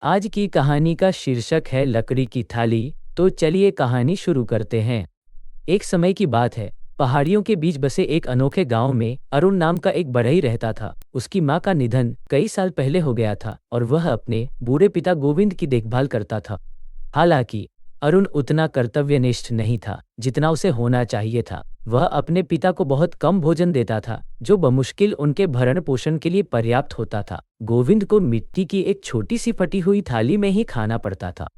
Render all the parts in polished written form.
आज की कहानी का शीर्षक है लकड़ी की थाली। तो चलिए कहानी शुरू करते हैं। एक समय की बात है। पहाड़ियों के बीच बसे एक अनोखे गांव में अरुण नाम का एक बढ़ई रहता था। उसकी मां का निधन कई साल पहले हो गया था और वह अपने बूढ़े पिता गोविंद की देखभाल करता था। हालांकि अरुण उतना कर्तव्यनिष्ठ नहीं था जितना उसे होना चाहिए था। वह अपने पिता को बहुत कम भोजन देता था, जो बमुश्किल उनके भरण पोषण के लिए पर्याप्त होता था। गोविंद को मिट्टी की एक छोटी सी फटी हुई थाली में ही खाना पड़ता था।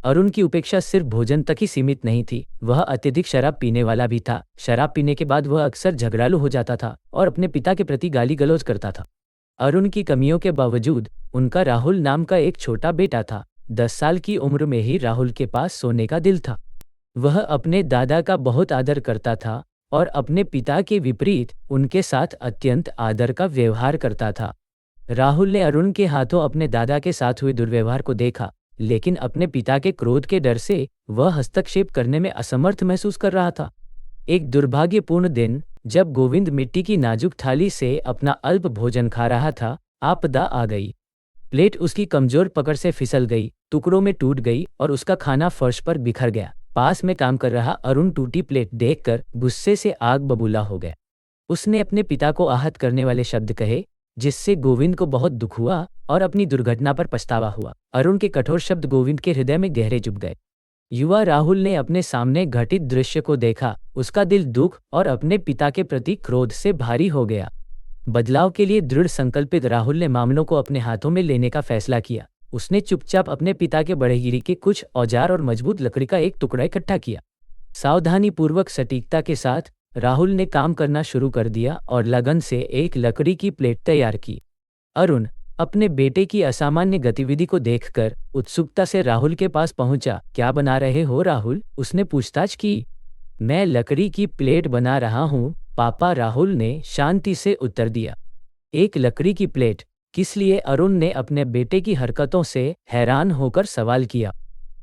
अरुण की उपेक्षा सिर्फ भोजन तक ही सीमित नहीं थी, वह अत्यधिक शराब पीने वाला भी था। शराब पीने के बाद वह अक्सर झगड़ालू हो जाता था और अपने पिता के प्रति गाली गलौज करता था। अरुण की कमियों के बावजूद उनका राहुल नाम का एक छोटा बेटा था। 10 साल की उम्र में ही राहुल के पास सोने का दिल था। वह अपने दादा का बहुत आदर करता था और अपने पिता के विपरीत उनके साथ अत्यंत आदर का व्यवहार करता था। राहुल ने अरुण के हाथों अपने दादा के साथ हुए दुर्व्यवहार को देखा, लेकिन अपने पिता के क्रोध के डर से वह हस्तक्षेप करने में असमर्थ महसूस कर रहा था। एक दुर्भाग्यपूर्ण दिन, जब गोविंद मिट्टी की नाजुक थाली से अपना अल्प भोजन खा रहा था, आपदा आ गई। प्लेट उसकी कमजोर पकड़ से फिसल गई, टुकड़ों में टूट गई और उसका खाना फर्श पर बिखर गया। पास में काम कर रहा अरुण टूटी प्लेट देखकर गुस्से से आग बबूला हो गया। उसने अपने पिता को आहत करने वाले शब्द कहे, जिससे गोविंद को बहुत दुख हुआ और अपनी दुर्घटना पर पछतावा हुआ। अरुण के कठोर शब्द गोविंद के हृदय में गहरे चुभ गए। युवा राहुल ने अपने सामने घटित दृश्य को देखा। उसका दिल दुख और अपने पिता के प्रति क्रोध से भारी हो गया। बदलाव के लिए दृढ़ संकल्पित राहुल ने मामलों को अपने हाथों में लेने का फैसला किया। उसने चुपचाप अपने पिता के बढ़ईगिरी के कुछ औजार और मजबूत लकड़ी का एक टुकड़ा इकट्ठा किया। सावधानीपूर्वक सटीकता के साथ राहुल ने काम करना शुरू कर दिया और लगन से एक लकड़ी की प्लेट तैयार की। अरुण अपने बेटे की असामान्य गतिविधि को देखकर उत्सुकता से राहुल के पास पहुंचा। क्या बना रहे हो राहुल? उसने पूछताछ की। मैं लकड़ी की प्लेट बना रहा हूं पापा, राहुल ने शांति से उत्तर दिया। एक लकड़ी की प्लेट? किस लिए? अरुण ने अपने बेटे की हरकतों से हैरान होकर सवाल किया।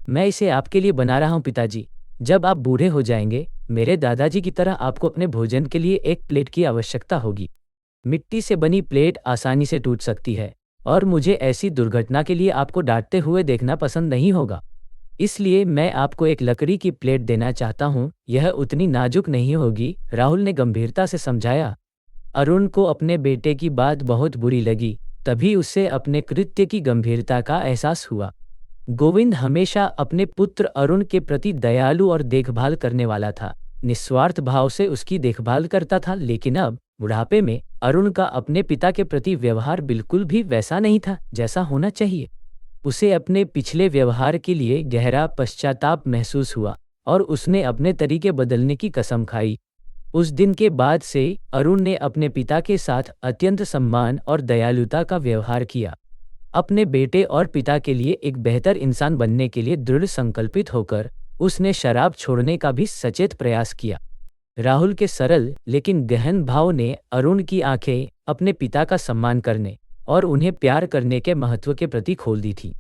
मैं इसे आपके लिए बना रहा हूं पिताजी। जब आप बूढ़े हो जाएंगे, मेरे दादाजी की तरह आपको अपने भोजन के लिए एक प्लेट की आवश्यकता होगी। मिट्टी से बनी प्लेट आसानी से टूट सकती है और मुझे ऐसी दुर्घटना के लिए आपको डांटते हुए देखना पसंद नहीं होगा। इसलिए मैं आपको एक लकड़ी की प्लेट देना चाहता हूँ। यह उतनी नाजुक नहीं होगी, राहुल ने गंभीरता से समझाया। अरुण को अपने बेटे की बात बहुत बुरी लगी। तभी उसे अपने कृत्य की गंभीरता का एहसास हुआ। गोविंद हमेशा अपने पुत्र अरुण के प्रति दयालु और देखभाल करने वाला था, निस्वार्थ भाव से उसकी देखभाल करता था। लेकिन अब बुढ़ापे में अरुण का अपने पिता के प्रति व्यवहार बिल्कुल भी वैसा नहीं था जैसा होना चाहिए। उसे अपने पिछले व्यवहार के लिए गहरा पश्चाताप महसूस हुआ और उसने अपने तरीके बदलने की कसम खाई। उस दिन के बाद से अरुण ने अपने पिता के साथ अत्यंत सम्मान और दयालुता का व्यवहार किया। अपने बेटे और पिता के लिए एक बेहतर इंसान बनने के लिए दृढ़ संकल्पित होकर उसने शराब छोड़ने का भी सचेत प्रयास किया। राहुल के सरल लेकिन गहन भाव ने अरुण की आंखें अपने पिता का सम्मान करने और उन्हें प्यार करने के महत्व के प्रति खोल दी थी।